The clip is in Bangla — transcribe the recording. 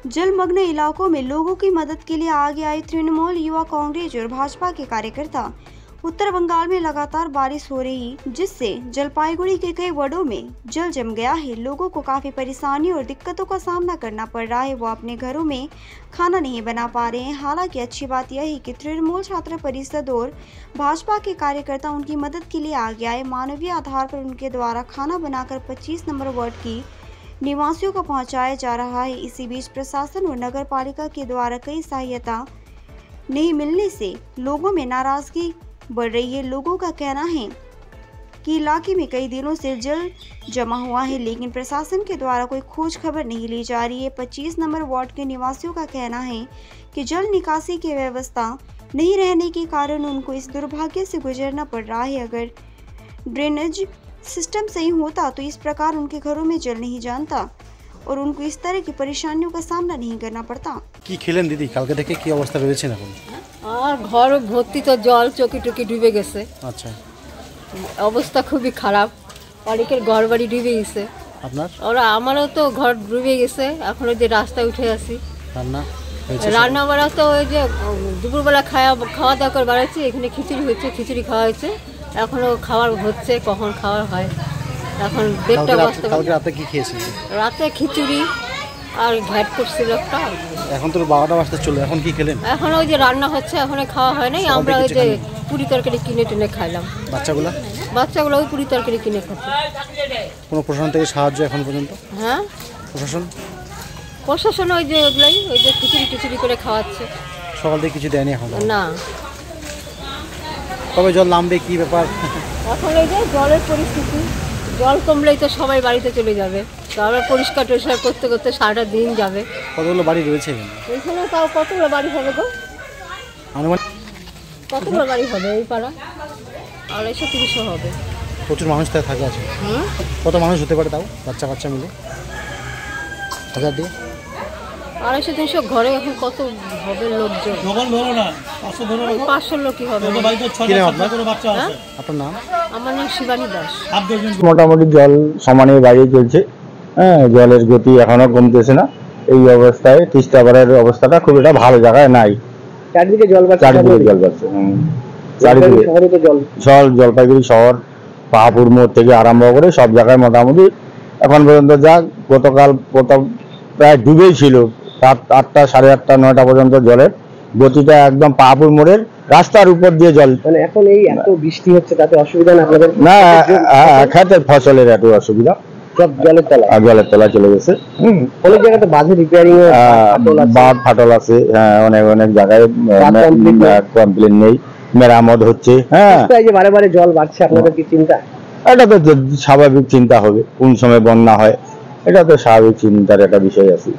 जलमग्न इलाकों में लोगों की मदद के लिए आगे आए तृणमूल, युवा कांग्रेस और भाजपा के कार्यकर्ता। उत्तर बंगाल में लगातार बारिश हो रही, जिससे जलपाईगुड़ी के कई वार्डों में जल जम गया है। लोगों को काफी परेशानी और दिक्कतों का सामना करना पड़ रहा है। वो अपने घरों में खाना नहीं बना पा रहे हैं। हालांकि अच्छी बात यह है कि तृणमूल छात्र परिषद और भाजपा के कार्यकर्ता उनकी मदद के लिए आगे आए। मानवीय आधार पर उनके द्वारा खाना बनाकर 25 नंबर वार्ड की निवासियों को पहुंचाया जा रहा है। इसी बीच प्रशासन और नगर पालिका के द्वारा कई सहायता नहीं मिलने से लोगों में नाराजगी बढ़ रही है। लोगों का कहना है कि इलाके में कई दिनों से जल जमा हुआ है, लेकिन प्रशासन के द्वारा कोई खोज खबर नहीं ली जा रही है। 25 नंबर वार्ड के निवासियों का कहना है कि जल निकासी की व्यवस्था नहीं रहने के कारण उनको इस दुर्भाग्य से गुजरना पड़ रहा है। अगर ड्रेनेज सिस्टम सही होता तो इस प्रकार उनके घरों में जल नहीं जानता और उनको इस तरह की परेशानियों का सामना नहीं करना पड़ता। কি খেলেন দিদি? কালকে থেকে কি অবস্থা রয়েছে এখন? আর ঘর ভর্তি তো জল, চকি টকি ডুবে গেছে। আচ্ছা, অবস্থা খুবই খারাপ, অনেকের ঘর বাড়ি ডুবে গেছে। আপনার? ওরা আমারও তো ঘর ডুবে গেছে। এখন ওই যে রাস্তায় উঠে আসি। রান্না রান্না বাড়া তো ওই যে দুপুরবেলা খাওয়া দাওয়া করে বাড়াচ্ছি। এখানে খিচুড়ি হচ্ছে, খিচুড়ি খাওয়া হয়েছে, এখনও খাওয়ার হচ্ছে, কখন খাওয়ার হয়। এখন দেড়টা বাজতে। কালকে রাতে কি খেয়েছিলেন? রাতে খিচুড়ি আর ঘ্যাট করছিল একটা। এখন তো 12টা বাজতে চলে, এখন কি খেলেন? এখন ওই যে রান্না হচ্ছে, এখন খাওয়া হয় নাই। আমরা ওই যে পুরি তরকারি কিনে টেনে খাইলাম। বাচ্চাগুলো ওই পুরি তরকারি কিনে খাচ্ছে। কোনো প্রশাসন থেকে সাহায্য এখন পর্যন্ত? হ্যাঁ, প্রশাসন ওই যে ওগুলাই ওই যে খিচুড়ি করে খাওয়াচ্ছে। সকাল থেকে কিছু দেয়নি এখন? না। কবে জল নামবে, কি ব্যাপার? এখন এই যে জলের পরিস্থিতি, জল কমলেই তো সবাই বাড়িতে চলে যাবে। তারপরে পরিষ্কার টরিষ্কার করতে করতে সারাটা দিন যাবে। কতগুলো বাড়ি রয়েছে এখানে? তাও কতগুলো বাড়ি হবে গো? কতগুলো বাড়ি হবে এই পাড়া? 250-300 হবে। প্রচুর মানুষ তাই থাকে আছে। কত মানুষ হতে পারে তাও, বাচ্চা কাচ্চা মিলে? 1000 দিয়ে 250-300 ঘরে এখন কত হবে লোকজন? 500 লোকই হবে। আপনার নাম? আমার নাম শিবানী দাস। মোটামুটি জল সমানে বাড়িয়ে চলছে। হ্যাঁ, জলের গতি এখনো কমতেছে না। এই অবস্থায় তিস্তাপাড়ের অবস্থাটা খুব একটা ভালো জায়গায় নাই। চারদিকে জল বাড়ছে। চারিদিকে জলপাইগুড়ি শহর, পাহাপুর মোড় থেকে আরম্ভ করে সব জায়গায় মোটামুটি এখন পর্যন্ত যা গতকাল প্রায় ডুবেই ছিল। রাত 8টা, 8:30, 9টা পর্যন্ত জলের গতিটা একদম পাহাপুর মোড়ের রাস্তার উপর দিয়ে জল। মানে এখন এই এত বৃষ্টি হচ্ছে, তাতে অসুবিধা না আপনাদের? না, ক্ষেতের ফসলের একটু অসুবিধা, সব জলের তলায় চলে গেছে। অনেক জায়গায় তো বাঁধে রিপেয়ারিং বাঁধ ফাটল আছে। হ্যাঁ, অনেক জায়গায় কমপ্লেন নেই, মেরামত হচ্ছে। হ্যাঁ, বারে বারে জল বাড়ছে, আপনাদের কি চিন্তা? এটা তো স্বাভাবিক চিন্তা হবে, কোন সময় বন্যা হয়, এটা তো স্বাভাবিক চিন্তার একটা বিষয় আছে।